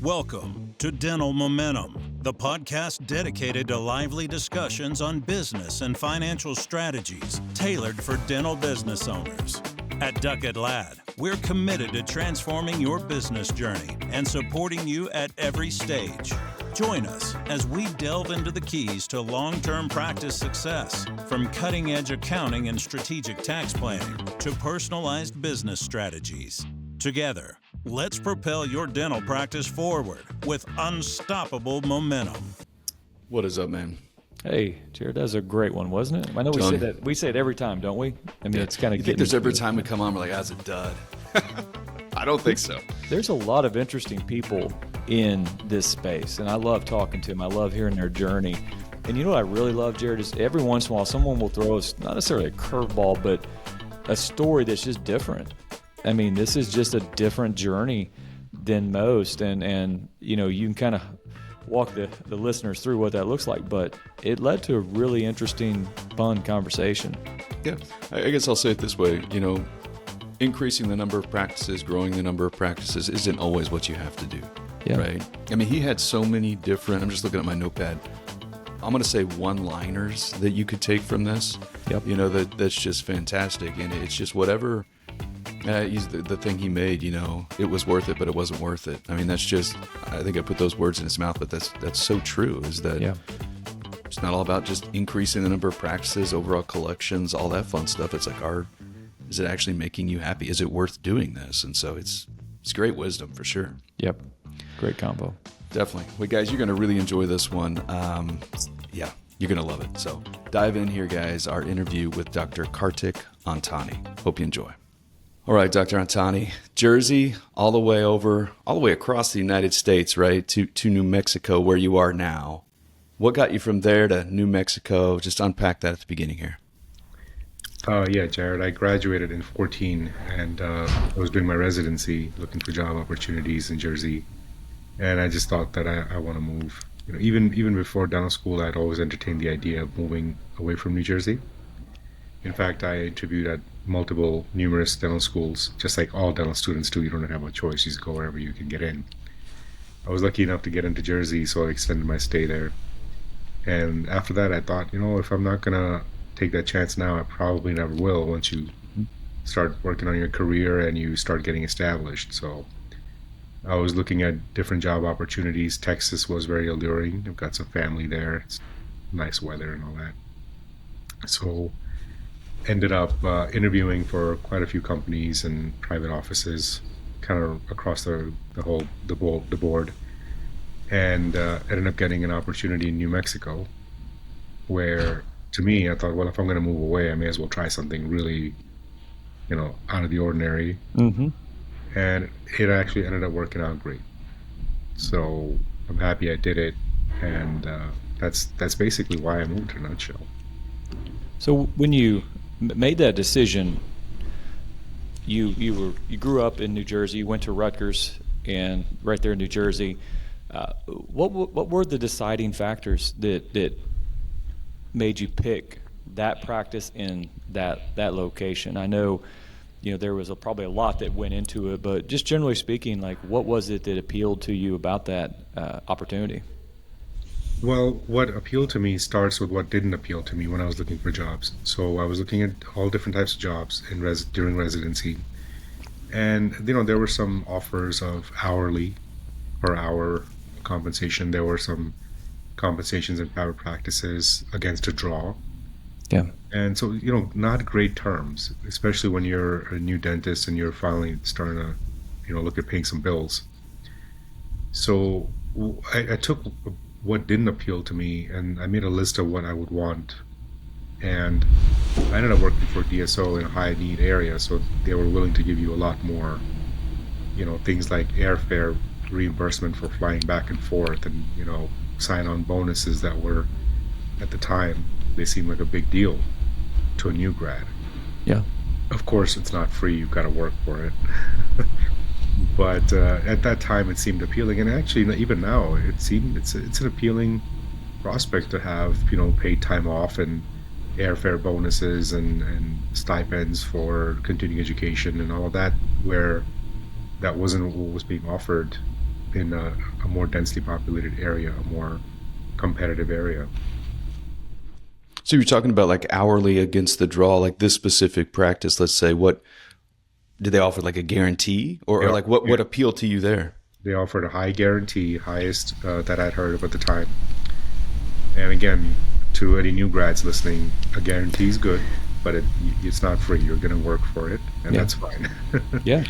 Welcome to Dental Momentum, the podcast dedicated to lively discussions on business and financial strategies tailored for dental business owners. At Duckett Ladd, we're committed to transforming your business journey and supporting you at every stage. Join us as we delve into the keys to long-term practice success, from cutting-edge accounting and strategic tax planning to personalized business strategies. Together, let's propel your dental practice forward with unstoppable momentum. What is up, man? Hey, Jared, that was a great one, wasn't it? I know we say it every time, don't we? I mean, it's kind of. You think there's every time we come on, we're like, that's a dud. I don't think so. There's a lot of interesting people in this space, and I love talking to them. I love hearing their journey. And you know what I really love, Jared, is every once in a while someone will throw us, not necessarily a curveball, but a story that's just different. I mean, this is just a different journey than most, and you know, you can kind of walk the listeners through what that looks like, but it led to a really interesting, fun conversation. Yeah, I guess I'll say it this way, you know, increasing the number of practices, growing the number of practices isn't always what you have to do, right? I mean, he had so many different, I'm just looking at my notepad, I'm going to say one-liners that you could take from this, you know, that's just fantastic, and it's just whatever. The thing he made, you know, it was worth it, but it wasn't worth it. I mean, that's just, I think I put those words in his mouth, but that's so true, is that it's not all about just increasing the number of practices, overall collections, all that fun stuff. It's like, is it actually making you happy? Is it worth doing this? And so it's great wisdom for sure. Yep. Great combo. Definitely. Well, guys, you're going to really enjoy this one. Yeah, you're going to love it. So dive in here, guys. Our interview with Dr. Karik Antani. Hope you enjoy. All right, Dr. Antani, Jersey, all the way across the United States, right, to New Mexico, where you are now. What got you from there to New Mexico? Just unpack that at the beginning here. Yeah, Jared, I graduated in 2014, and I was doing my residency, looking for job opportunities in Jersey, and I just thought that I want to move. You know, even before dental school, I'd always entertained the idea of moving away from New Jersey. In fact, I interviewed at numerous dental schools, just like all dental students do. You don't have a choice. You just go wherever you can get in. I was lucky enough to get into Jersey, so I extended my stay there. And after that, I thought, you know, if I'm not going to take that chance now, I probably never will once you start working on your career and you start getting established. So I was looking at different job opportunities. Texas was very alluring. I've got some family there. It's nice weather and all that. So ended up interviewing for quite a few companies and private offices, kind of across the board, and ended up getting an opportunity in New Mexico, where to me I thought, well, if I'm going to move away, I may as well try something really, you know, out of the ordinary. Mm-hmm. And it actually ended up working out great. So I'm happy I did it, and that's basically why I moved in a nutshell. So when you made that decision, you grew up in New Jersey, you went to Rutgers, and right there in New Jersey. What were the deciding factors that made you pick that practice in that location? I know, you know, there was probably a lot that went into it, but just generally speaking, like, what was it that appealed to you about that opportunity? Well, what appealed to me starts with what didn't appeal to me when I was looking for jobs. So I was looking at all different types of jobs during residency. And, you know, there were some offers of hourly per hour compensation. There were some compensations in private practices against a draw. Yeah. And so, you know, not great terms, especially when you're a new dentist and you're finally starting to, you know, look at paying some bills. So I took what didn't appeal to me, and I made a list of what I would want, and I ended up working for DSO in a high need area, so they were willing to give you a lot more, you know, things like airfare reimbursement for flying back and forth, and, you know, sign-on bonuses that were, at the time, they seemed like a big deal to a new grad. Yeah. Of course, it's not free, you've got to work for it. But at that time, it seemed appealing, and actually, even now, it's an appealing prospect to have, you know, paid time off and airfare bonuses and stipends for continuing education and all of that, where that wasn't what was being offered in a more densely populated area, a more competitive area. So you're talking about like hourly against the draw, like this specific practice, let's say, what did they offer, like a guarantee or like what appealed to you there? They offered a high guarantee, highest that I'd heard of at the time. And again, to any new grads listening, a guarantee is good, but it's not free. You're going to work for it, and that's fine. Yeah.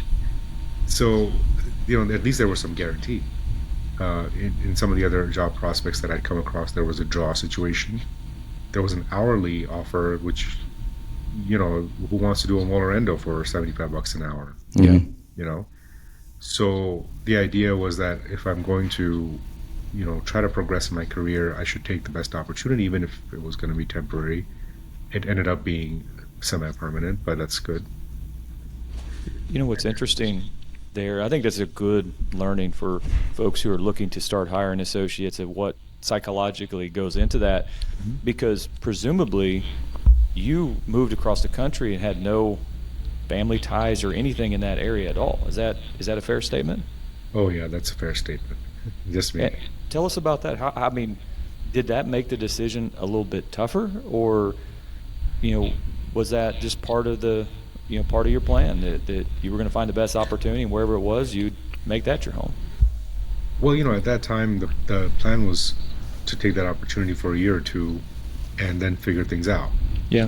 So, at least there was some guarantee. In some of the other job prospects that I'd come across, there was a draw situation. There was an hourly offer, which, who wants to do a molar endo for $75 an hour? Yeah. So the idea was that if I'm going to, try to progress in my career, I should take the best opportunity, even if it was going to be temporary. It ended up being semi-permanent, but that's good. What's interesting there, I think that's a good learning for folks who are looking to start hiring associates of what psychologically goes into that, because presumably you moved across the country and had no family ties or anything in that area at all. Is that a fair statement? Oh yeah, that's a fair statement. Just me. Tell us about that. Did that make the decision a little bit tougher, or was that just part of your plan that you were going to find the best opportunity, and wherever it was, you'd make that your home? Well, at that time, the plan was to take that opportunity for a year or two and then figure things out. Yeah.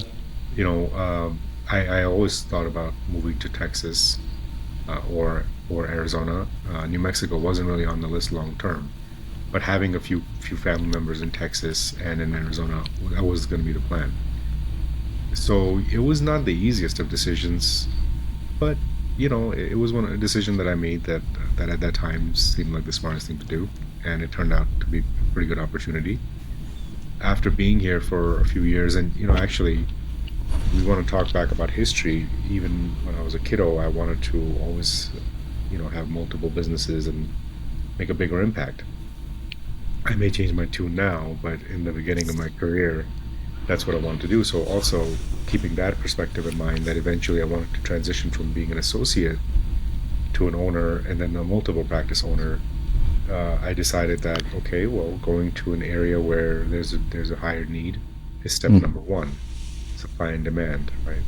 I always thought about moving to Texas or Arizona. New Mexico wasn't really on the list long term, but having a few family members in Texas and in Arizona, that was going to be the plan. So it was not the easiest of decisions, but it was a decision that I made that at that time seemed like the smartest thing to do, and it turned out to be a pretty good opportunity. After being here for a few years, and actually, we want to talk back about history. Even when I was a kiddo, I wanted to always, have multiple businesses and make a bigger impact. I may change my tune now, but in the beginning of my career, that's what I wanted to do. So also keeping that perspective in mind, that eventually I wanted to transition from being an associate to an owner and then a multiple practice owner. I decided that, okay, well, going to an area where there's a higher need is step number one. Supply and demand, right?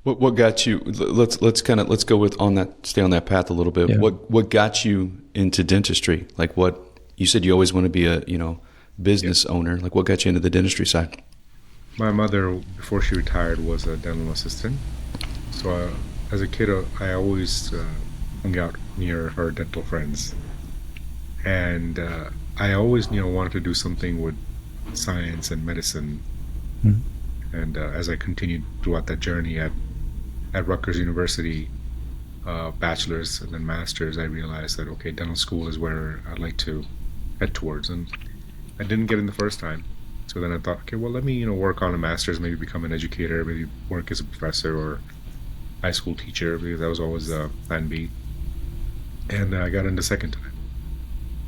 What got you? Let's go with stay on that path a little bit. Yeah. What got you into dentistry? Like, what you said you always want to be a business owner. Like, what got you into the dentistry side? My mother, before she retired, was a dental assistant. So as a kid, I always hung out near her dental friends, and I always wanted to do something with science and medicine. And as I continued throughout that journey at Rutgers University, bachelor's and then master's, I realized that, okay, dental school is where I'd like to head towards. And I didn't get in the first time. So then I thought, okay, well, let me, work on a master's, maybe become an educator, maybe work as a professor or high school teacher, because that was always plan B. And I got in the second time.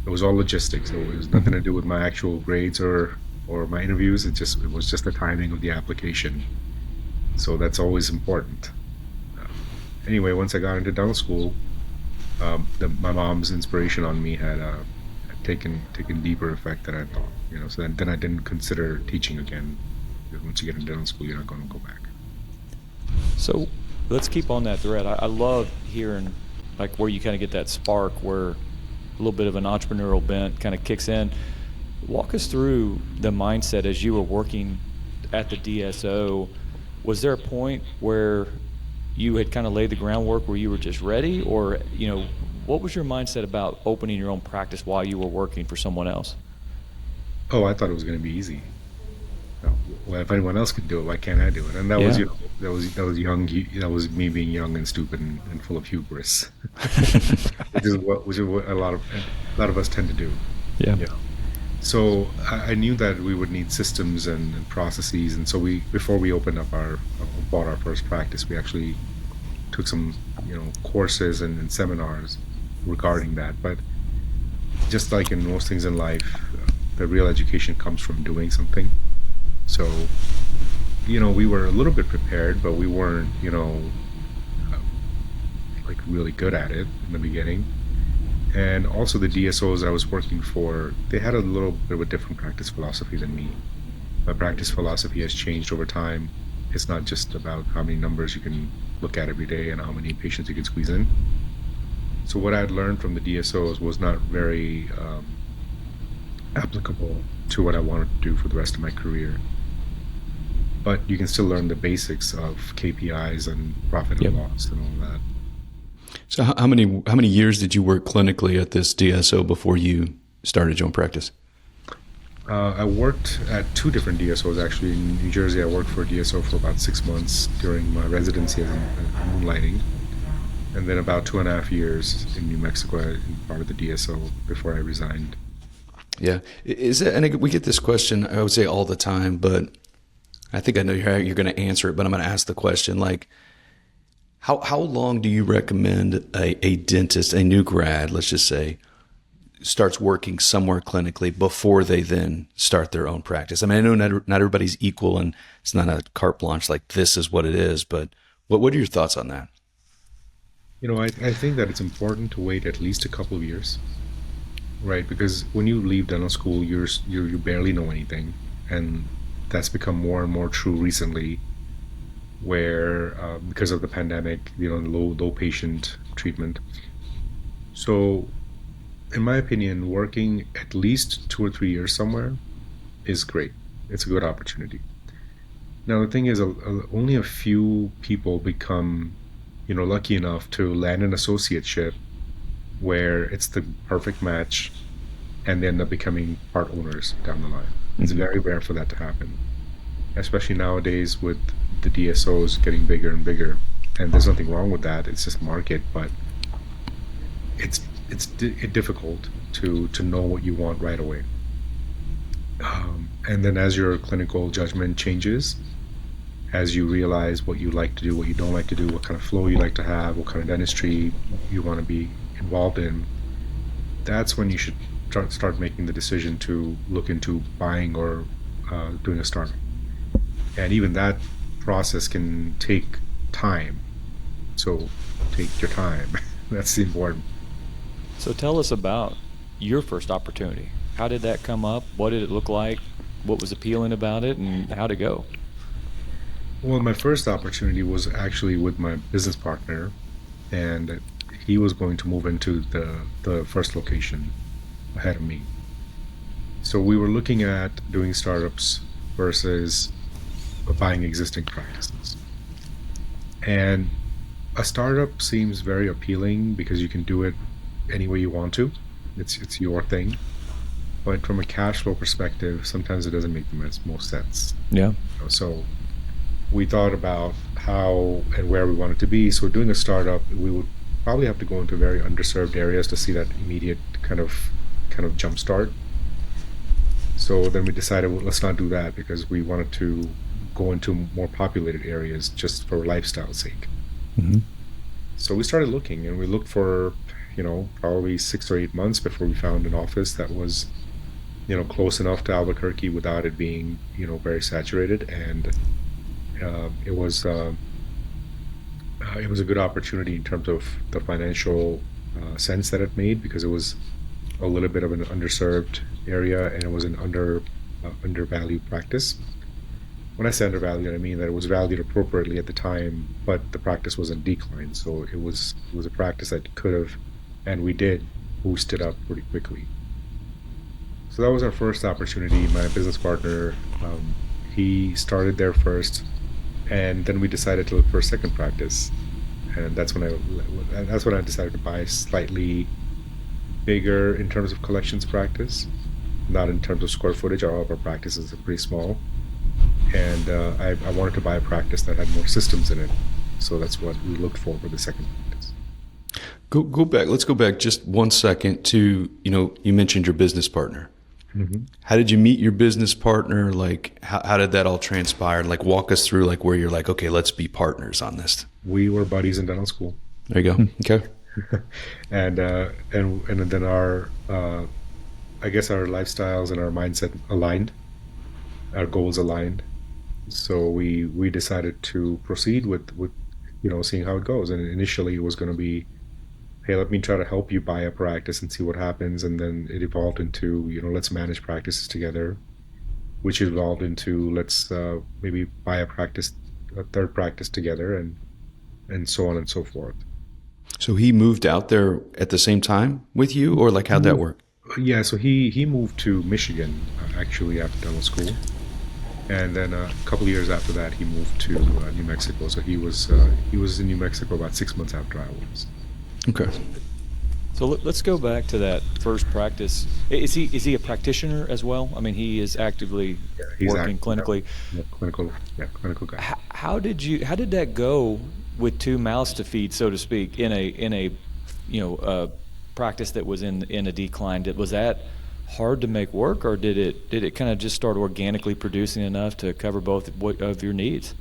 It was all logistics. It was nothing to do with my actual grades or my interviews. It was just the timing of the application. So that's always important. Anyway, once I got into dental school, my mom's inspiration on me had taken deeper effect than I thought. So then I didn't consider teaching again. Because once you get into dental school, you're not going to go back. So let's keep on that thread. I love hearing like where you kind of get that spark, where a little bit of an entrepreneurial bent kind of kicks in. Walk us through the mindset as you were working at the DSO. Was there a point where you had kind of laid the groundwork where you were just ready, or what was your mindset about opening your own practice while you were working for someone else? Oh, I thought it was going to be easy. Well, if anyone else could do it, why can't I do it? And that was that was me being young and stupid and full of hubris, which is what a lot of us tend to do. Yeah. So I knew that we would need systems and processes, and so before we bought our first practice, we actually took some courses and seminars regarding that. But just like in most things in life, the real education comes from doing something. So we were a little bit prepared, but we weren't like really good at it in the beginning. And also the DSOs that I was working for, they had a little bit of a different practice philosophy than me. My practice philosophy has changed over time. It's not just about how many numbers you can look at every day and how many patients you can squeeze in. So what I had learned from the DSOs was not very applicable to what I wanted to do for the rest of my career. But you can still learn the basics of KPIs and profit and loss and all that. So how many years did you work clinically at this DSO before you started your own practice? I worked at 2 different DSOs actually. In New Jersey, I worked for a DSO for about 6 months during my residency as moonlighting, and then about 2.5 years in New Mexico in part of the DSO before I resigned. Yeah, is it? And we get this question, I would say all the time, but I think I know you're going to answer it. But I'm going to ask the question, like, how long do you recommend a dentist, a new grad, let's just say, starts working somewhere clinically before they then start their own practice? I mean, I know not everybody's equal, and it's not a carte blanche like this is what it is, but what are your thoughts on that? I think that it's important to wait at least a couple of years, right? Because when you leave dental school, you barely know anything, and that's become more and more true recently, where because of the pandemic, low patient treatment. So in my opinion, working at least 2 or 3 years somewhere is great. It's a good opportunity. Now, the thing is, only a few people become, lucky enough to land an associateship where it's the perfect match and they end up becoming part owners down the line. It's very rare for that to happen, especially nowadays with the DSOs getting bigger and bigger. And there's nothing wrong with that. It's just market, but it's difficult to know what you want right away. And then as your clinical judgment changes, as you realize what you like to do, what you don't like to do, what kind of flow you like to have, what kind of dentistry you want to be involved in, that's when you should start making the decision to look into buying or doing a startup. And even that process can take time. So take your time. That's important. So tell us about your first opportunity. How did that come up? What did it look like? What was appealing about it, and how'd it go? Well, my first opportunity was actually with my business partner, and he was going to move into the first location ahead of me. So we were looking at doing startups versus buying existing practices. And a startup seems very appealing because you can do it any way you want to. It's your thing. But from a cash flow perspective, sometimes it doesn't make the most sense. Yeah. So we thought about how and where we wanted to be. So doing a startup, we would probably have to go into very underserved areas to see that immediate kind of jump start. So then we decided, well, let's not do that because we wanted to go into more populated areas just for lifestyle's sake. Mm-hmm. So we started looking, and we looked for, probably 6 or 8 months before we found an office that was, close enough to Albuquerque without it being, very saturated. And it was a good opportunity in terms of the financial sense that it made, because it was a little bit of an underserved area and it was an undervalued practice. When I say undervalued, I mean that it was valued appropriately at the time, but the practice was in decline. So it was a practice that could have, and we did, boost it up pretty quickly. So that was our first opportunity. My business partner, he started there first, and then we decided to look for a second practice. And that's when I decided to buy a slightly bigger in terms of collections practice, not in terms of square footage. All of our practices are pretty small. And I wanted to buy a practice that had more systems in it. So that's what we looked for the second practice. Go back. Let's go back just 1 second to, you mentioned your business partner. Mm-hmm. How did you meet your business partner? Like, how did that all transpire? Like, walk us through, like, where you're like, okay, let's be partners on this. We were buddies in dental school. There you go. Okay. and then our, I guess our lifestyles and our mindset aligned, our goals aligned. So we decided to proceed with seeing how it goes. And initially it was going to be hey, let me try to help you buy a practice and see what happens. And then it evolved into, let's manage practices together, which evolved into let's maybe buy a third practice together, and so on and so forth. So he moved out there at the same time with you, or like how'd that work? Yeah, so he moved to Michigan actually after dental school, and then a couple of years after that he moved to New Mexico. So he was in New Mexico about 6 months after I was. Okay. So let's go back to that first practice. Is he a practitioner as well? I mean, he is actively working clinically. Clinical guy. How did that go with two mouths to feed, so to speak, in a practice that was in a decline? Was that hard to make work, or did it kind of just start organically producing enough to cover both of your needs?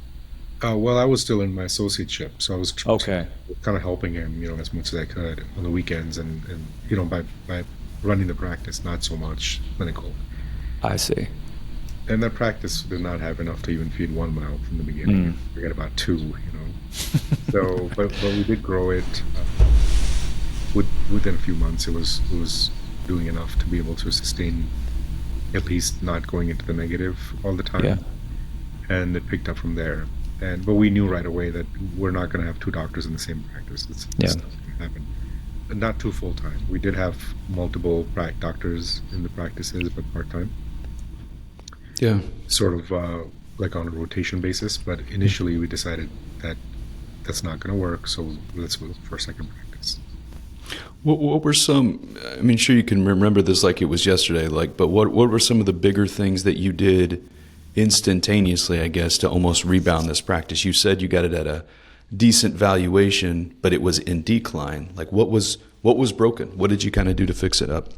Well, I was still in my associateship, so I was okay. kind of helping him, as much as I could on the weekends, and by running the practice, not so much clinical. I see. And that practice did not have enough to even feed one mouth in the beginning. Forget about two, So, but we did grow it. Within a few months, it was doing enough to be able to sustain, at least not going into the negative all the time. Yeah. And it picked up from there. But we knew right away that we're not going to have two doctors in the same practice. It's not going to happen. And not two full time. We did have multiple doctors in the practices, but part time. Yeah. Sort of like on a rotation basis. But initially, we decided that that's not going to work. So let's move for a second practice. What were some? I mean, sure you can remember this like it was yesterday. But what were some of the bigger things that you did instantaneously, I guess, to almost rebound this practice? You said you got it at a decent valuation, but it was in decline. Like what was broken? What did you kind of do to fix it up?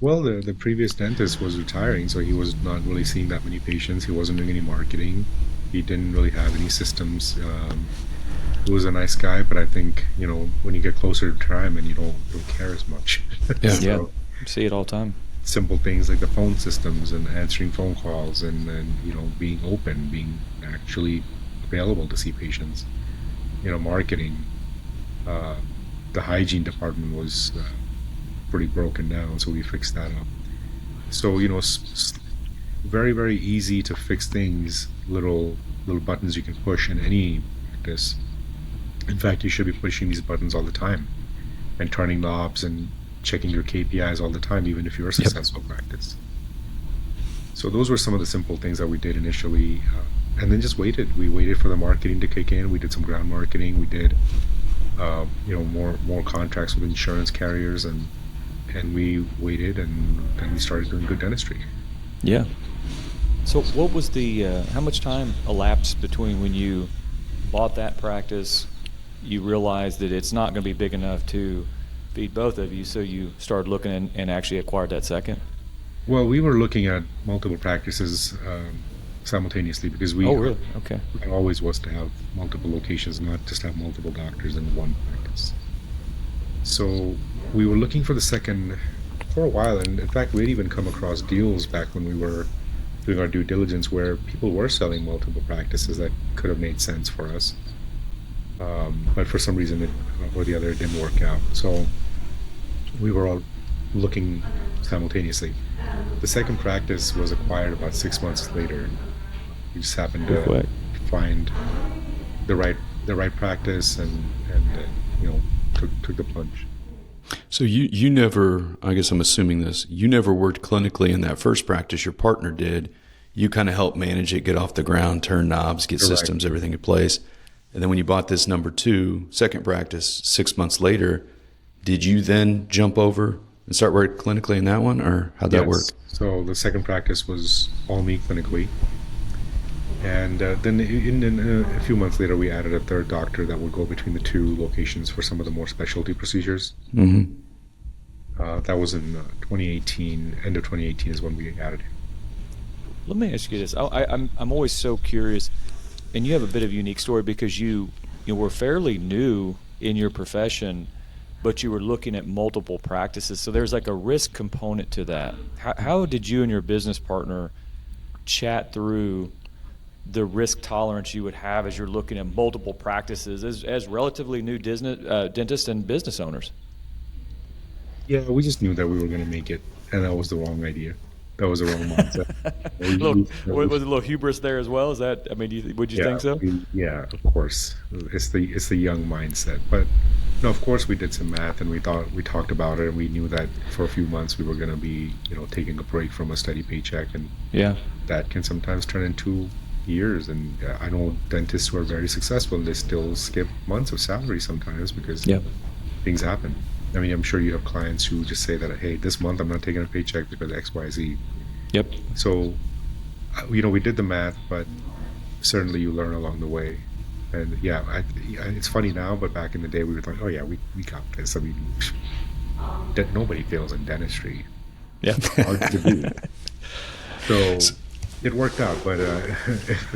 Well, the previous dentist was retiring, so he was not really seeing that many patients. He wasn't doing any marketing. He didn't really have any systems. He was a nice guy, but I think, when you get closer to retirement, you don't care as much. Yeah, yeah. See it all the time. Simple things like the phone systems and answering phone calls and being open, being actually available to see patients. Marketing. The hygiene department was pretty broken down, so we fixed that up. So very, very easy to fix things. Little buttons you can push in any practice. In fact, you should be pushing these buttons all the time and turning knobs and checking your KPIs all the time, even if you're a successful practice. So those were some of the simple things that we did initially, and then just waited. We waited for the marketing to kick in. We did some ground marketing. We did, more contracts with insurance carriers, and we waited, and then we started doing good dentistry. Yeah. So what was how much time elapsed between when you bought that practice, you realized that it's not going to be big enough to feed both of you, so you started looking and actually acquired that second? Well, we were looking at multiple practices simultaneously because we really? Okay. always was to have multiple locations, not just have multiple doctors in one practice. So we were looking for the second for a while, and in fact we'd even come across deals back when we were doing our due diligence where people were selling multiple practices that could have made sense for us. But for some reason or the other it didn't work out. So we were all looking simultaneously. The second practice was acquired about 6 months later. We just happened to find the right practice and took the plunge. So you never, I guess I'm assuming this, you never worked clinically in that first practice. Your partner did. You kind of helped manage it, get off the ground, turn knobs, get systems, everything in place. And then when you bought this second practice, 6 months later, did you then jump over and start working clinically in that one, or how'd that work? So the second practice was all me clinically. And then in a few months later, we added a third doctor that would go between the two locations for some of the more specialty procedures. Mm-hmm. That was in 2018. End of 2018 is when we added him. Let me ask you this. I'm always so curious, and you have a bit of a unique story because you were fairly new in your profession, but you were looking at multiple practices. So there's like a risk component to that. How did you and your business partner chat through the risk tolerance you would have as you're looking at multiple practices as relatively new dentists and business owners? Yeah, we just knew that we were going to make it, and that was the wrong idea. That was the wrong mindset. Was it a little hubris there as well? Is that? I mean, would you think so? Yeah, of course. It's the young mindset, but no, of course we did some math and we talked about it, and we knew that for a few months we were going to be, taking a break from a steady paycheck, and that can sometimes turn into years. And I know dentists who are very successful, they still skip months of salary sometimes because things happen. I mean, I'm sure you have clients who just say that, hey, this month I'm not taking a paycheck because X, Y, Z. Yep. So, we did the math, but certainly you learn along the way. And it's funny now, but back in the day we were like, oh yeah, we got this. I mean, nobody fails in dentistry. Yeah. Hard to do. So it worked out, but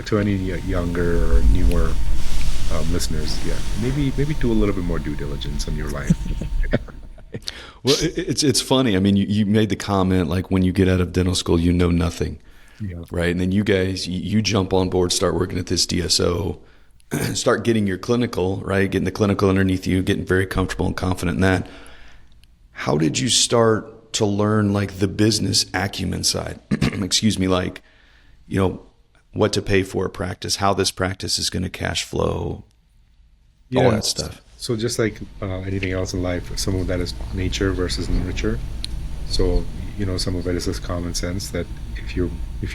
to any younger or newer listeners, maybe do a little bit more due diligence in your life. Well, it's funny. I mean, you made the comment like when you get out of dental school, you know nothing, right? And then you guys, you jump on board, start working at this DSO, start getting your clinical, right? Getting the clinical underneath you, getting very comfortable and confident in that. How did you start to learn like the business acumen side? Excuse me, like, what to pay for a practice, how this practice is going to cash flow, all that stuff. So just like anything else in life, some of that is nature versus nurture. So, some of it is just common sense that if you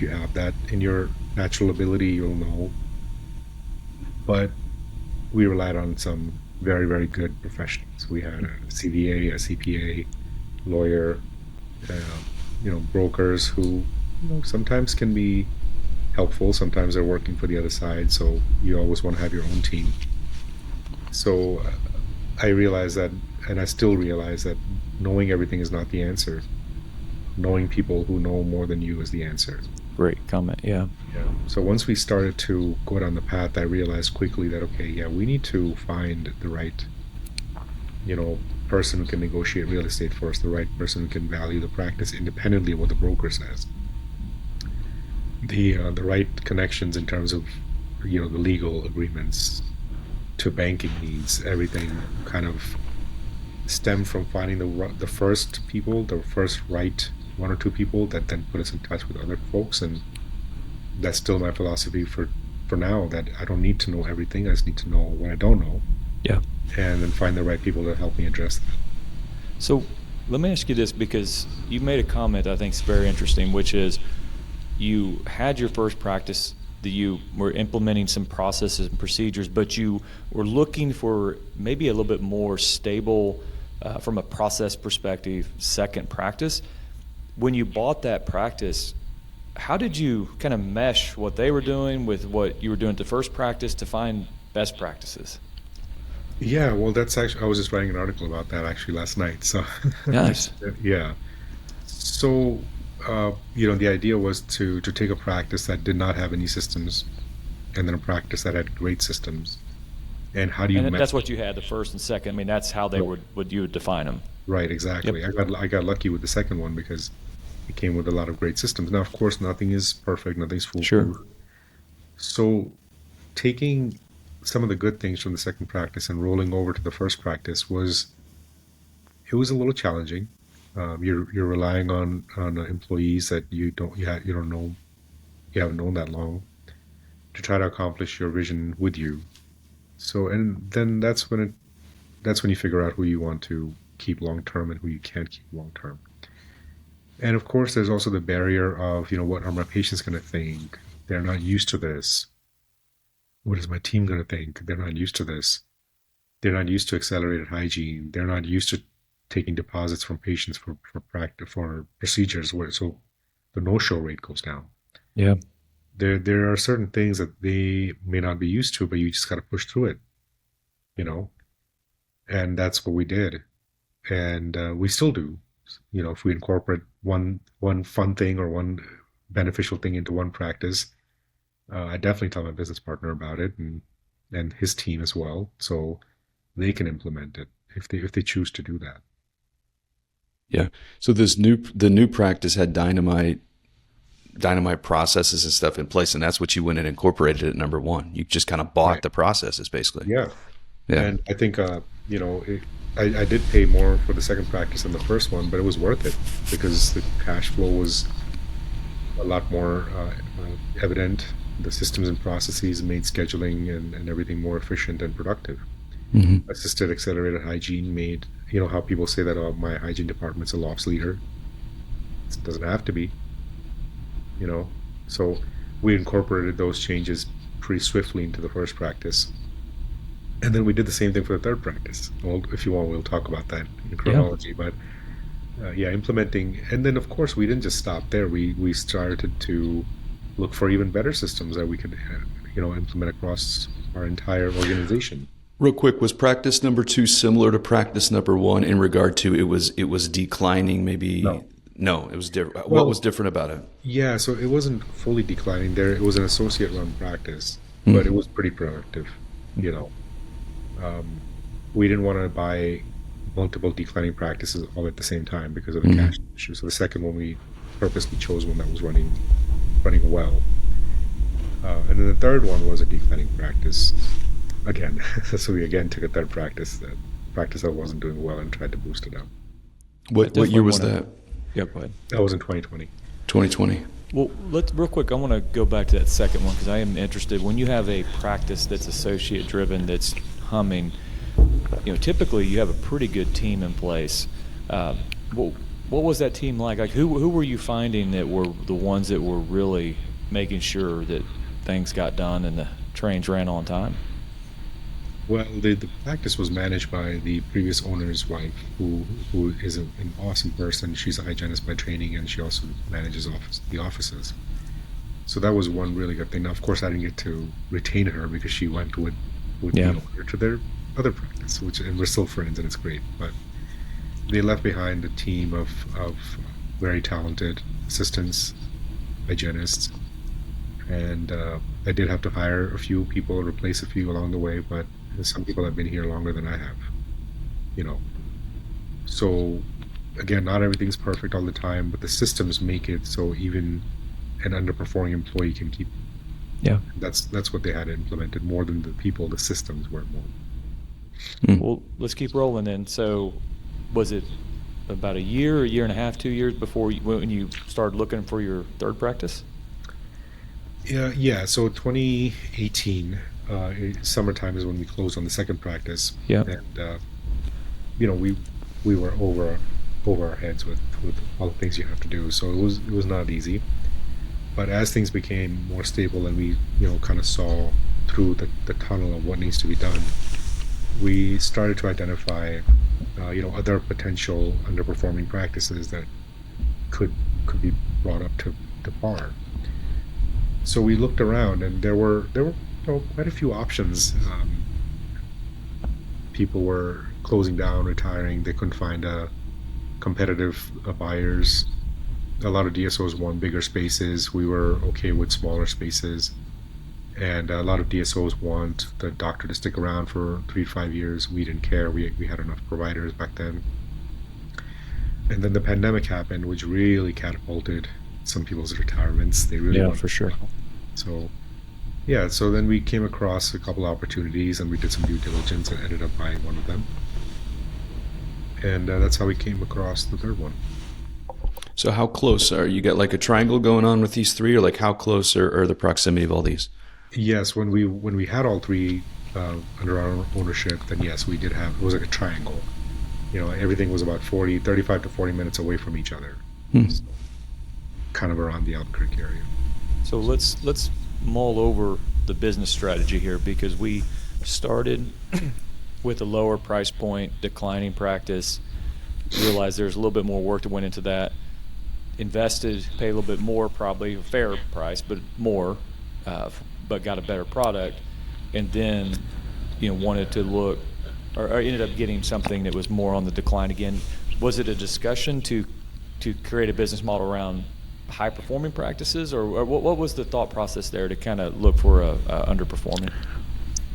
have that in your natural ability, you'll know. But we relied on some very, very good professionals. We had a CVA, a CPA, lawyer, brokers who, sometimes can be helpful. Sometimes they're working for the other side. So you always want to have your own team. So I realized that, and I still realize that knowing everything is not the answer. Knowing people who know more than you is the answer. Great comment. Yeah. So once we started to go down the path, I realized quickly that, we need to find the right, person who can negotiate real estate for us, the right person who can value the practice independently of what the broker says. The right connections in terms of, the legal agreements to banking needs, everything kind of stem from finding the first people, the first right one or two people that then put us in touch with other folks. And that's still my philosophy for now, that I don't need to know everything. I just need to know what I don't know. Yeah. And then find the right people to help me address that. So let me ask you this, because you made a comment I think is very interesting, which is you had your first practice that you were implementing some processes and procedures, but you were looking for maybe a little bit more stable, from a process perspective, second practice. When you bought that practice, how did you kind of mesh what they were doing with what you were doing at the first practice to find best practices? Yeah, well, that's actually, I was just writing an article about that actually last night. So Nice. yeah. So the idea was to take a practice that did not have any systems, and then a practice that had great systems. And how do you? And that's what you had, the first and second. I mean, that's how they would you would define them. Right, exactly. Yep. I got lucky with the second one because it came with a lot of great systems. Now, of course, nothing is perfect, nothing's foolproof. Sure. So, taking some of the good things from the second practice and rolling over to the first practice was a little challenging. You're relying on employees that you haven't known that long to try to accomplish your vision with you. So, and then that's when you figure out who you want to keep long term and who you can't keep long term. And of course, there's also the barrier of, what are my patients going to think? They're not used to this. What is my team going to think? They're not used to this. They're not used to accelerated hygiene. They're not used to taking deposits from patients for practice, for procedures, so the no-show rate goes down. Yeah. There are certain things that they may not be used to, but you just got to push through it, and that's what we did. And we still do. If we incorporate one fun thing or one beneficial thing into one practice, I definitely tell my business partner about it, and his team as well, so they can implement it if they choose to do that. Yeah. So the new practice had dynamite processes and stuff in place, and that's what you went and incorporated at number one. You just kind of bought the processes, basically. Yeah. Yeah. And I think, I did pay more for the second practice than the first one, but it was worth it because the cash flow was a lot more evident. The systems and processes made scheduling and everything more efficient and productive. Assisted accelerated hygiene made, how people say that, oh, my hygiene department's a loss leader. It doesn't have to be, So we incorporated those changes pretty swiftly into the first practice. And then we did the same thing for the third practice. Well, if you want, we'll talk about that in chronology. But implementing. And then, of course, we didn't just stop there. We started to look for even better systems that we could, implement across our entire organization. Real quick, was practice number 2 similar to practice number 1 in regard to it was declining maybe? No, it was different. What was different about it? Yeah, so it wasn't fully declining there. It was an associate-run practice, but it was pretty productive, We didn't want to buy multiple declining practices all at the same time because of the cash issue. So the second one, we purposely chose one that was running well. And then the third one was a declining practice. Again, so we again took a third practice that wasn't doing well and tried to boost it up. What year was that? Yeah, go ahead. That was in 2020. 2020. Well, real quick, I want to go back to that second one because I am interested. When you have a practice that's associate-driven, that's humming, typically you have a pretty good team in place. What was that team like? Like, who were you finding that were the ones that were really making sure that things got done and the trains ran on time? Well, the practice was managed by the previous owner's wife, who is an awesome person. She's a hygienist by training, and she also manages the offices. So that was one really good thing. Now, of course, I didn't get to retain her because she went with the owner to their other practice, and we're still friends, and it's great. But they left behind a team of very talented assistants, hygienists, and I did have to hire a few people, replace a few along the way, but some people have been here longer than I have, So, again, not everything's perfect all the time, but the systems make it so even an underperforming employee can keep. Yeah. That's what they had implemented more than the people. The systems were more. Well, let's keep rolling then. So, was it about a year and a half, 2 years before when you started looking for your third practice? Yeah. So 2018, summertime is when we closed on the second practice. Yeah. And we were over our heads with all the things you have to do. So it was not easy. But as things became more stable and we kind of saw through the tunnel of what needs to be done, we started to identify other potential underperforming practices that could be brought up to par. So we looked around, and there were quite a few options. People were closing down, retiring. They couldn't find competitive buyers. A lot of DSOs want bigger spaces. We were okay with smaller spaces. And a lot of DSOs want the doctor to stick around for 3 to 5 years. We didn't care. We had enough providers back then. And then the pandemic happened, which really catapulted some people's retirements. They really wanted for sure. So then we came across a couple of opportunities, and we did some due diligence and ended up buying one of them. And that's how we came across the third one. So how close are you? Got like a triangle going on with these three, or like how close are the proximity of all these? Yes, when we had all three under our ownership, then yes, we did have. It was like a triangle. Everything was about 35 to 40 minutes away from each other, so kind of around the Albuquerque area. So let's mull over the business strategy here, because we started with a lower price point, declining practice, realized there's a little bit more work that went into that, invested, paid a little bit more, probably a fair price, but more, but got a better product, and then wanted to look, or ended up getting something that was more on the decline again. Was it a discussion to create a business model around high performing practices, or what was the thought process there to kind of look for a underperforming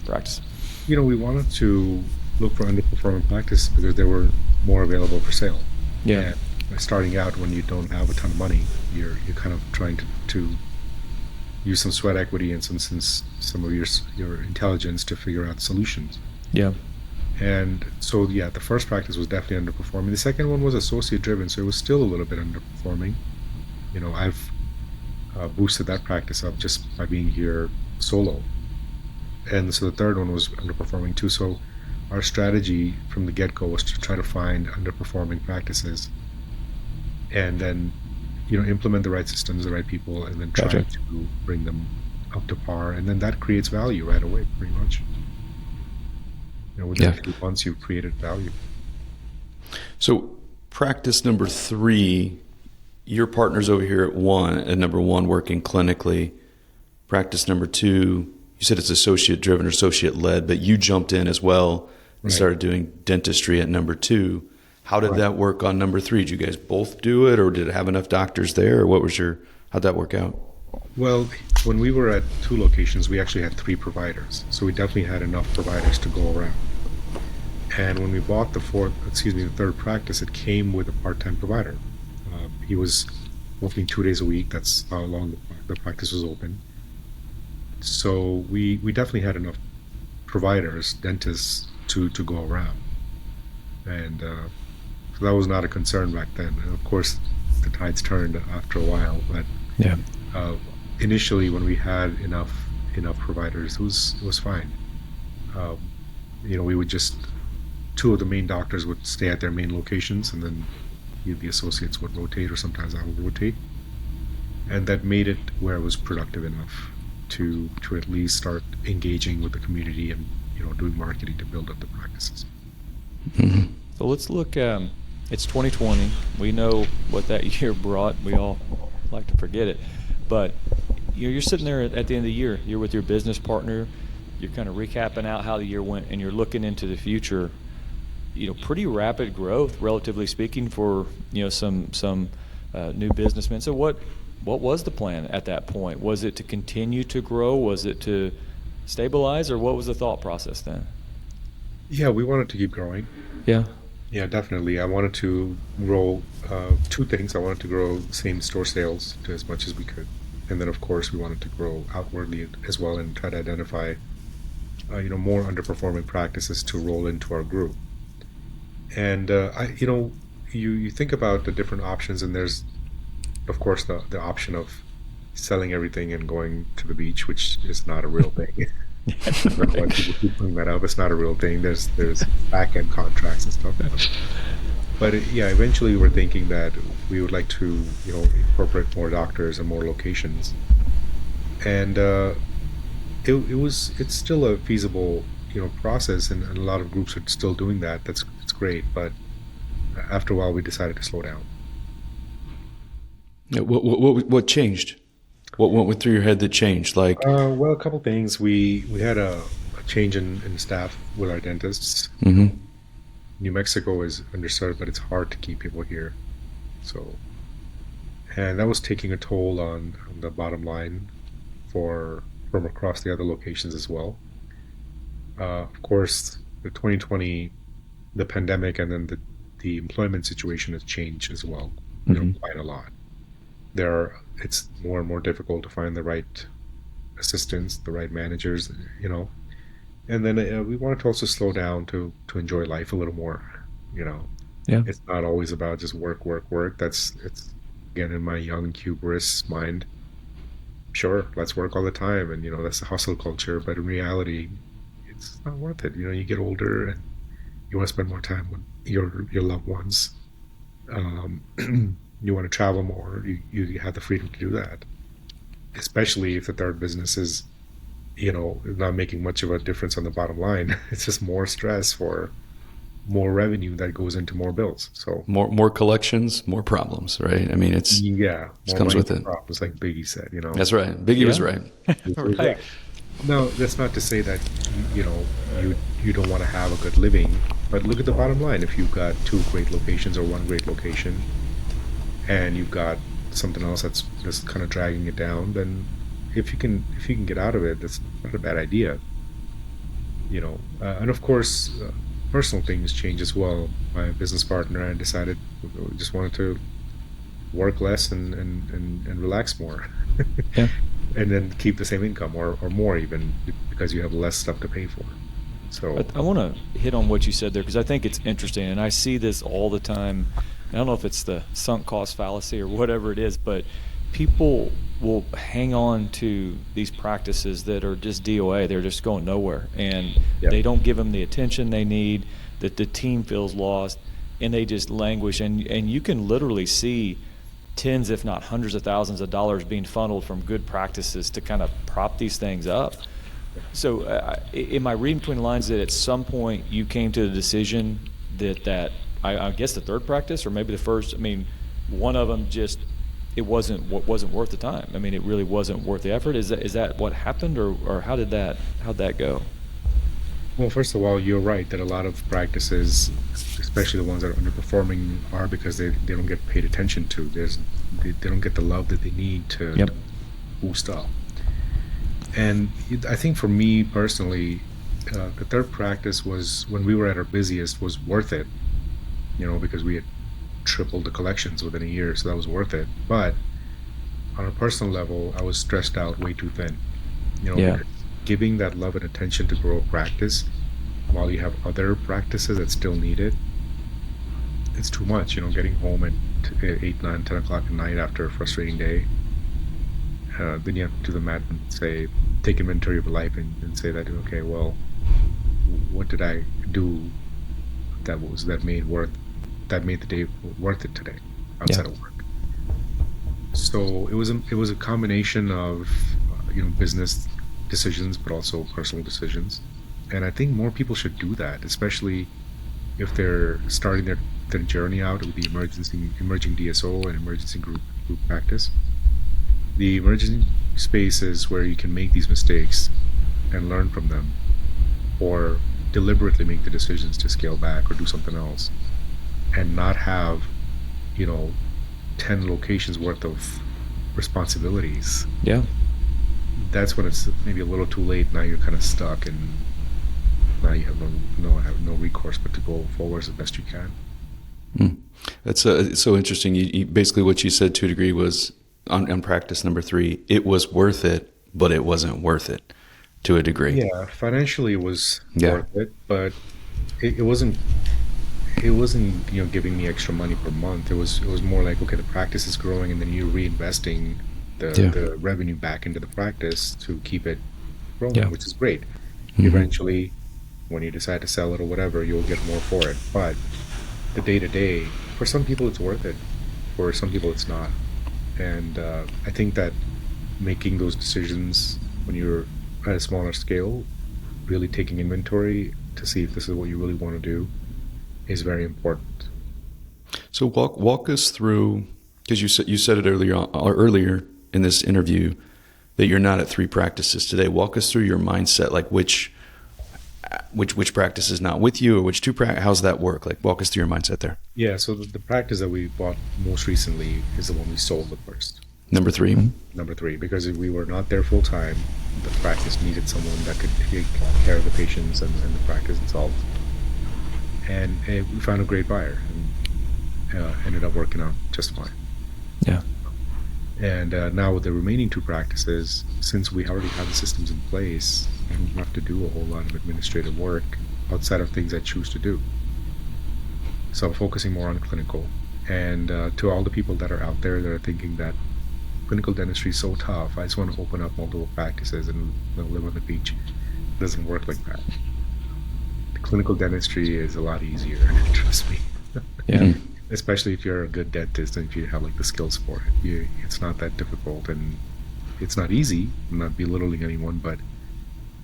practice? We wanted to look for underperforming practices because they were more available for sale. Yeah. And starting out, when you don't have a ton of money, you're kind of trying to use some sweat equity and some of your intelligence to figure out solutions. Yeah. And so, yeah, the first practice was definitely underperforming. The second one was associate driven, so it was still a little bit underperforming. I've boosted that practice up just by being here solo. And so the third one was underperforming too. So our strategy from the get-go was to try to find underperforming practices and then, implement the right systems, the right people, and then try Gotcha. to bring them up to par. And then that creates value right away, pretty much. Within a few months, you've created value. So practice number 3, your partner's over here at number 1 working clinically. Practice number 2, you said it's associate driven or associate led, but you jumped in as well and started doing dentistry at number 2. How did that work on number 3? Did you guys both do it, or did it have enough doctors there, or how'd that work out? Well, when we were at 2 locations, we actually had 3 providers. So we definitely had enough providers to go around. And when we bought the third practice, it came with a part-time provider. He was working 2 days a week. That's how long the practice was open. So we definitely had enough providers, dentists, to go around. And so that was not a concern back then. And of course, the tides turned after a while. But initially, when we had enough providers, it was fine. We would just 2 of the main doctors would stay at their main locations, and then the associates would rotate, or sometimes I would rotate, and that made it where it was productive enough to at least start engaging with the community and doing marketing to build up the practices. Mm-hmm. So let's look. It's 2020. We know what that year brought. We all like to forget it, but you're sitting there at the end of the year. You're with your business partner. You're kind of recapping out how the year went, and you're looking into the future. Pretty rapid growth, relatively speaking, for some new businessmen. So what was the plan at that point? Was it to continue to grow? Was it to stabilize, or what was the thought process then? Yeah, we wanted to keep growing. Yeah, definitely. I wanted to grow 2 things. I wanted to grow same-store sales to as much as we could, and then of course we wanted to grow outwardly as well and try to identify more underperforming practices to roll into our group. And you think about the different options, and there's of course the option of selling everything and going to the beach, which is not a real thing. When people keep bringing that up, it's not a real thing. There's back end contracts and stuff. But eventually we were thinking that we would like to incorporate more doctors and more locations, and it's still a feasible process, and a lot of groups are still doing that. It's great, but after a while we decided to slow down. Yeah, what changed? What went through your head that changed? Well, a couple things. We had a change in staff with our dentists. Mm-hmm. New Mexico is underserved, but it's hard to keep people here. And that was taking a toll on the bottom line from across the other locations as well. Of course, the 2020, the pandemic, and then the employment situation has changed as well, quite a lot. It's more and more difficult to find the right assistants, the right managers, and then we wanted to also slow down to enjoy life a little more. It's not always about just work. It's again, in my young hubris mind, sure, let's work all the time, and that's the hustle culture, but in reality it's not worth it. You get older and you want to spend more time with your loved ones. You want to travel more. You have the freedom to do that, especially if the third business is not making much of a difference on the bottom line. It's just more stress for more revenue that goes into more bills. So more collections, more problems, right? I mean, it comes with it. Problems, like Biggie said. That's right. Biggie was right. Right. No, that's not to say that you don't want to have a good living, but look at the bottom line. If you've got 2 great locations or 1 great location, and you've got something else that's just kind of dragging it down, then if you can get out of it, that's not a bad idea. And of course, personal things change as well. My business partner and I decided we just wanted to work less and relax more. And then keep the same income or more, even, because you have less stuff to pay for. So I want to hit on what you said there because I think it's interesting, and I see this all the time. I don't know if it's the sunk cost fallacy or whatever it is, but people will hang on to these practices that are just DOA. They're just going nowhere, and they don't give them the attention they need, that the team feels lost, and they just languish. And you can literally see tens, if not hundreds of thousands of dollars being funneled from good practices to kind of prop these things up. So am I reading between the lines that at some point you came to the decision that I guess the third practice or maybe the first, I mean, one of them just, it wasn't worth the time. I mean, it really wasn't worth the effort. Is that what happened, or how'd that go? Well, first of all, you're right that a lot of practices, especially the ones that are underperforming, are because they don't get paid attention to. They don't get the love that they need to boost up. And I think for me personally, the third practice was, when we were at our busiest, was worth it, because we had tripled the collections within a year, so that was worth it. But on a personal level, I was stressed out way too thin. Because giving that love and attention to grow a practice while you have other practices that still need it, it's too much. Getting home at 8, 9, 10 o'clock at night after a frustrating day, then you have to do the math and take inventory of your life and say that, okay, well, what did I do that made the day worth it today outside of work? So it was a combination of business decisions, but also personal decisions. And I think more people should do that, especially if they're starting their journey out with the emerging DSO and emergency group practice. The emergency space is where you can make these mistakes and learn from them, or deliberately make the decisions to scale back or do something else, and not have 10 locations worth of responsibilities. That's when it's maybe a little too late. Now you're kind of stuck, and now you have no recourse but to go forward as best you can. That's it's so interesting. You basically, what you said to a degree was on practice number 3, it was worth it, but it wasn't worth it to a degree. Yeah, financially it was worth it, but it wasn't giving me extra money per month. It was more like, okay, the practice is growing, and then you're reinvesting the revenue back into the practice to keep it growing, which is great. Eventually, when you decide to sell it or whatever, you'll get more for it. But the day-to-day, for some people it's worth it, for some people it's not. And I think that making those decisions when you're at a smaller scale, really taking inventory to see if this is what you really want to do, is very important. So walk us through, because you said it earlier in this interview that you're not at 3 practices today. Walk us through your mindset, like which practice is not with you, or which 2 how's that work? Like, walk us through your mindset there. Yeah, so the practice that we bought most recently is the one we sold the first. Number 3. Number 3, because we were not there full time. The practice needed someone that could take care of the patients and the practice itself. And we found a great buyer, and ended up working out just fine. Yeah. And now with the remaining 2 practices, since we already have the systems in place, I don't have to do a whole lot of administrative work outside of things I choose to do. So I'm focusing more on clinical. And to all the people that are out there that are thinking that clinical dentistry is so tough, I just want to open up multiple practices and live on the beach. It doesn't work like that. The clinical dentistry is a lot easier, trust me. Yeah. Especially if you're a good dentist and if you have the skills for it. It's not that difficult, and it's not easy. I'm not belittling anyone, but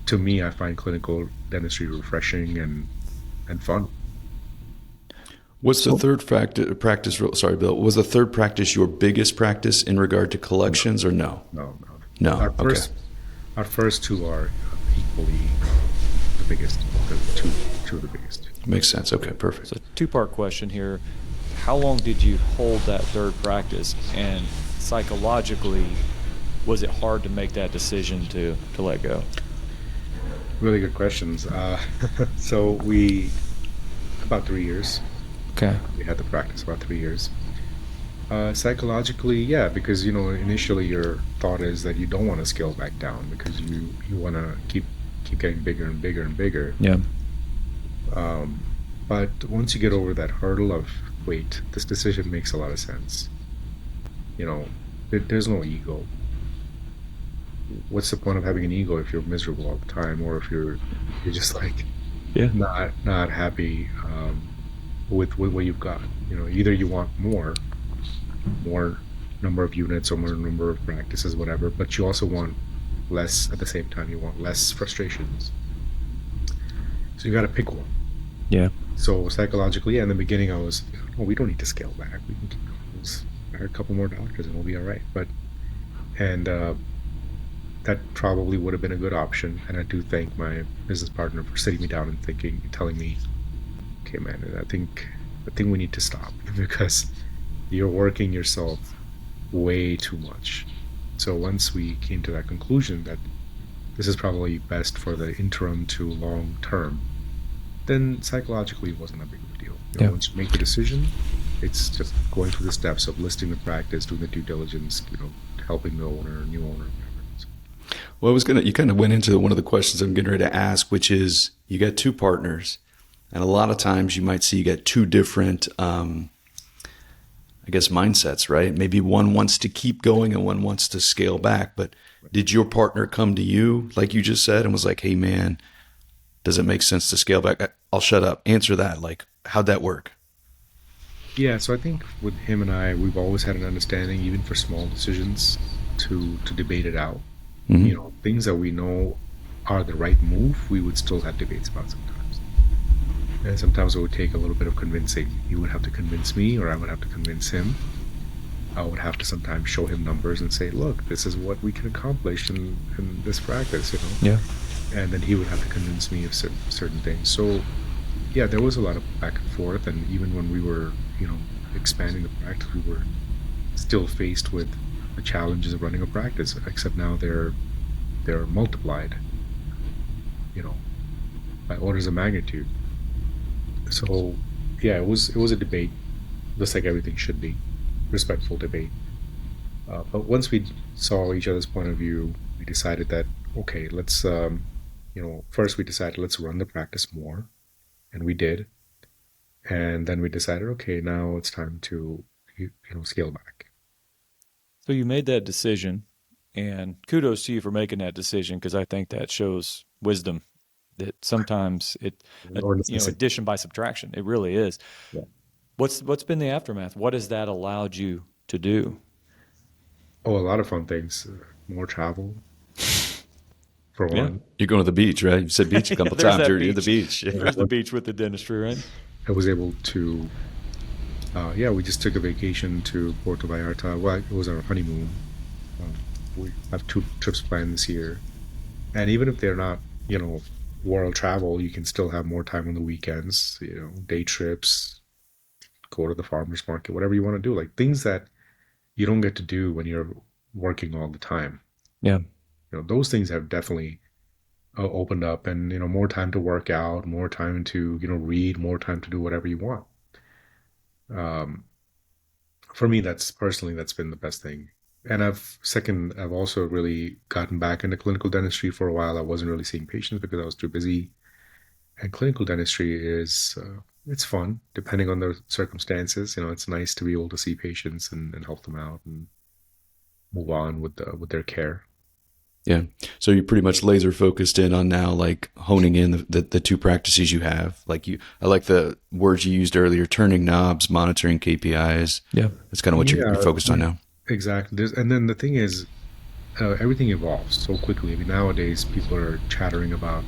to me, I find clinical dentistry refreshing and fun. What's the third practice? Sorry, Bill. Was the third practice your biggest practice in regard to collections, or no? No. Our first 2 are equally the biggest. Two of the biggest. Makes sense. Okay, perfect. So 2-part question here. How long did you hold that third practice, and psychologically, was it hard to make that decision to let go? Really good questions. So about 3 years. Okay. We had the practice about 3 years. Psychologically, yeah, because initially your thought is that you don't want to scale back down because you want to keep getting bigger and bigger and bigger. Yeah. But once you get over that hurdle of, wait, this decision makes a lot of sense. There's no ego. What's the point of having an ego if you're miserable all the time, or if you're just like not happy with what you've got? Either you want more number of units or more number of practices, whatever, but you also want less at the same time. You want less frustrations. So you got to pick one. Yeah. So psychologically, in the beginning, I was, we don't need to scale back. We can keep going. Just hire a couple more doctors and we'll be all right. That probably would have been a good option. And I do thank my business partner for sitting me down and telling me, okay, man, I think we need to stop because you're working yourself way too much. So once we came to that conclusion that this is probably best for the interim to long term, then psychologically it wasn't a big deal. Once you make the decision, it's just going through the steps of listing the practice, doing the due diligence, helping the new owner, whatever. Well, you kind of went into one of the questions I'm getting ready to ask, which is you got two partners, and a lot of times you might see you got two different, mindsets, right? Maybe one wants to keep going and one wants to scale back. But did your partner come to you, like you just said, and was like, hey, man, does it make sense to scale back? I'll shut up. Answer that. Like, how'd that work? Yeah, so I think with him and I, we've always had an understanding, even for small decisions, to debate it out. Mm-hmm. Things that we know are the right move, we would still have debates about sometimes. And sometimes it would take a little bit of convincing. He would have to convince me, or I would have to convince him. I would have to sometimes show him numbers and say, look, this is what we can accomplish in this practice, Yeah. And then he would have to convince me of certain things. So, yeah, there was a lot of back and forth. And even when we were, expanding the practice, we were still faced with the challenges of running a practice, except now they're multiplied, by orders of magnitude. So, yeah, it was a debate, just like everything should be, respectful debate. But once we saw each other's point of view, we decided that, okay, let's, first we decided let's run the practice more, and we did. And then we decided, okay, now it's time to, scale back. So you made that decision, and kudos to you for making that decision, because I think that shows wisdom. That sometimes addition by subtraction, it really is. Yeah. What's been the aftermath? What has that allowed you to do? Oh, a lot of fun things. More travel, for one. You're going to the beach, right? You said beach a couple times. You're at the beach. There's the beach with the dentistry, right? I was able to, we just took a vacation to Puerto Vallarta. Well, it was our honeymoon. We have 2 trips planned this year. And even if they're not, world travel, you can still have more time on the weekends, day trips, go to the farmer's market, whatever you want to do. Like things that you don't get to do when you're working all the time. Yeah. Those things have definitely opened up, and more time to work out, more time to read, more time to do whatever you want. For me, that's been the best thing. And I've also really gotten back into clinical dentistry. For a while I wasn't really seeing patients because I was too busy, and clinical dentistry is it's fun depending on the circumstances. It's nice to be able to see patients and help them out and move on with their care. Yeah. So you're pretty much laser focused in on now, like honing in the 2 practices you have. I like the words you used earlier, turning knobs, monitoring KPIs. Yeah. That's kind of what you're focused on now. Exactly. And then the thing is, everything evolves so quickly. I mean, nowadays people are chattering about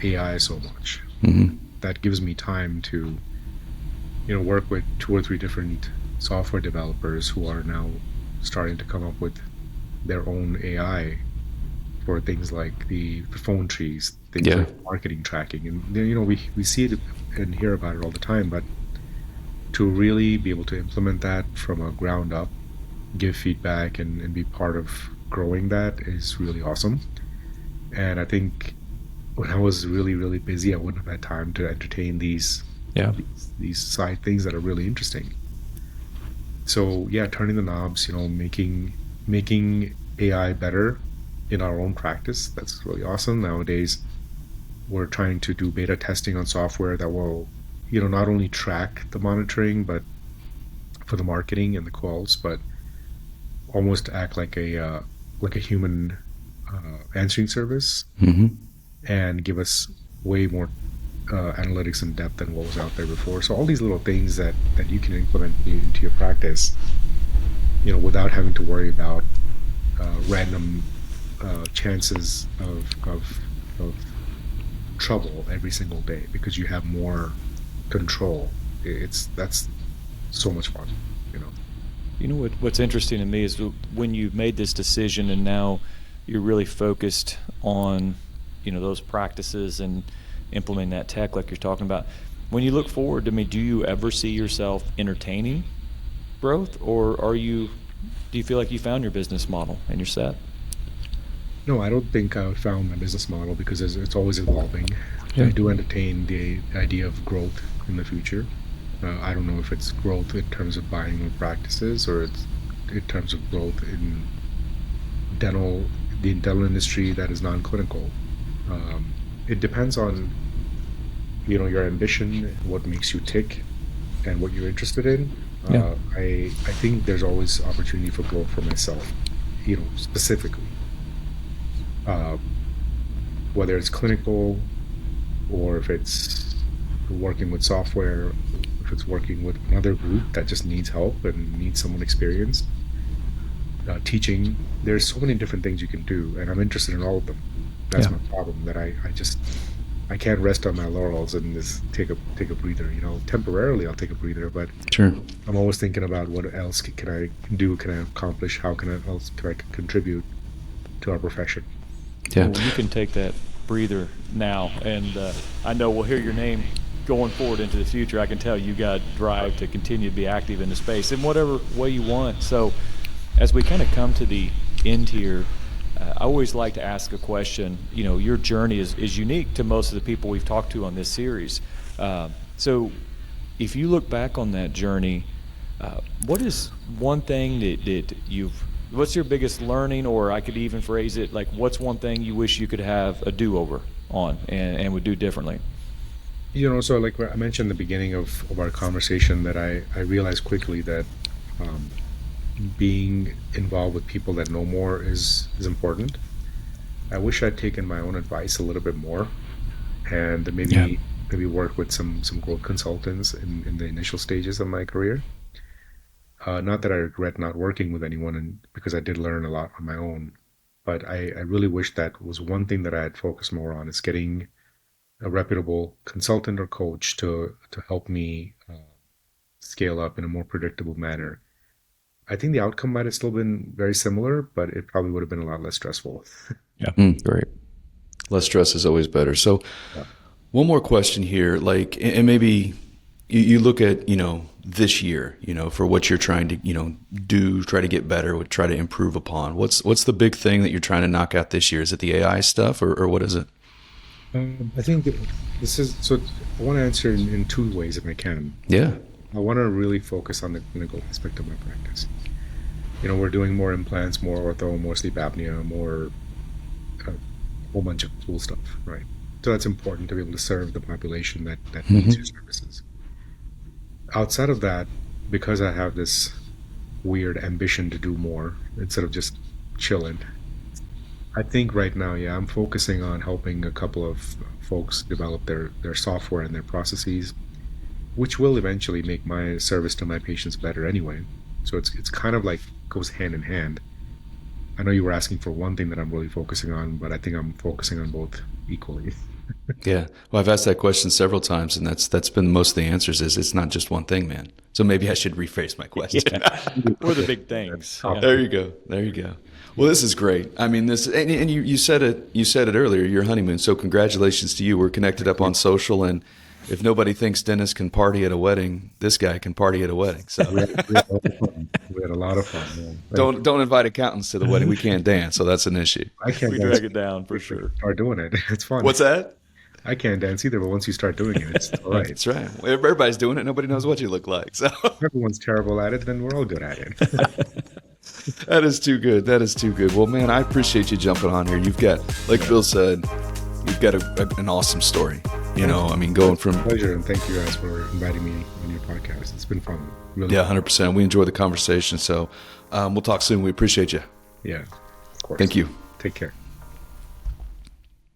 AI so much. Mm-hmm. That gives me time to, work with 2 or 3 different software developers who are now starting to come up with their own AI for things like the phone trees, things like marketing tracking. And we see it and hear about it all the time, but to really be able to implement that from a ground up, give feedback and be part of growing that is really awesome. And I think when I was really, really busy, I wouldn't have had time to entertain these side things that are really interesting. So turning the knobs, making AI better in our own practice, that's really awesome. Nowadays we're trying to do beta testing on software that will, not only track the monitoring, but for the marketing and the calls, but almost act like a human answering service, and give us way more analytics and depth than what was out there before. So all these little things that you can implement into your practice, without having to worry about random chances of trouble every single day, because you have more control. That's so much fun. What's interesting to me is when you made this decision and now you're really focused on those practices and implementing that tech like you're talking about. When you look forward, do you ever see yourself entertaining growth, or do you feel like you found your business model and you're set? No, I don't think I found my business model, because it's always evolving. Yeah. I do entertain the idea of growth in the future. I don't know if it's growth in terms of buying more practices, or it's in terms of growth in the dental industry that is non-clinical. It depends on your ambition, what makes you tick, and what you're interested in. Yeah. I think there's always opportunity for growth for myself, specifically. Whether it's clinical, or if it's working with software, if it's working with another group that just needs help and needs someone experienced, teaching. There's so many different things you can do, and I'm interested in all of them. That's my problem, that I can't rest on my laurels and just take a breather. Temporarily I'll take a breather, but Sure. I'm always thinking about what else can I do, can I accomplish, how can I contribute to our profession. Yeah. Well, you can take that breather now, and I know we'll hear your name going forward into the future. I can tell you got drive to continue to be active in the space in whatever way you want. So as we kind of come to the end here, I always like to ask a question. Your journey is unique to most of the people we've talked to on this series. So if you look back on that journey, what is one thing that what's your biggest learning, or I could even phrase it like, what's one thing you wish you could have a do-over on and would do differently? So like I mentioned in the beginning of our conversation, that I realized quickly that being involved with people that know more is important. I wish I'd taken my own advice a little bit more, and maybe work with some growth consultants in the initial stages of my career. Not that I regret not working with anyone, because I did learn a lot on my own, but I really wish that was one thing that I had focused more on, is getting a reputable consultant or coach to help me scale up in a more predictable manner. I think the outcome might have still been very similar, but it probably would have been a lot less stressful. Yeah. Great. Less stress is always better. So one more question here, and maybe you look at, this year, for what you're trying to, do, try to get better, try to improve upon. What's the big thing that you're trying to knock out this year? Is it the AI stuff, or what is it? I think this is, so I want to answer in two ways if I can. Yeah. I want to really focus on the clinical aspect of my practice. We're doing more implants, more ortho, more sleep apnea, more a whole bunch of cool stuff, right? So that's important to be able to serve the population that needs your services. Outside of that, because I have this weird ambition to do more instead of just chilling, I think right now, I'm focusing on helping a couple of folks develop their software and their processes, which will eventually make my service to my patients better anyway. So it's kind of like goes hand in hand. I know you were asking for one thing that I'm really focusing on, but I think I'm focusing on both equally. Yeah. Well, I've asked that question several times, and that's been most of the answers is it's not just one thing, man. So maybe I should rephrase my question. Or the big things. Yeah. There you go. Well, this is great. I mean, and you said it earlier, your honeymoon. So congratulations to you. We're connected up on social, and if nobody thinks Dennis can party at a wedding, this guy can party at a wedding. So we had a lot of fun. Man. Don't invite accountants to the wedding. We can't dance, so that's an issue. I can't. We drag it down for sure. Start doing it. It's fun. What's that? I can't dance either, but once you start doing it, it's all right. That's right. Everybody's doing it. Nobody knows what you look like. So if everyone's terrible at it, then we're all good at it. That is too good. Well, man, I appreciate you jumping on here. You've got, like Bill said, you've got an awesome story. I mean, going from pleasure, and thank you guys for inviting me on your podcast. It's been fun. Really. Yeah, 100%. We enjoyed the conversation. So we'll talk soon. We appreciate you. Yeah, of course. Thank you. Take care.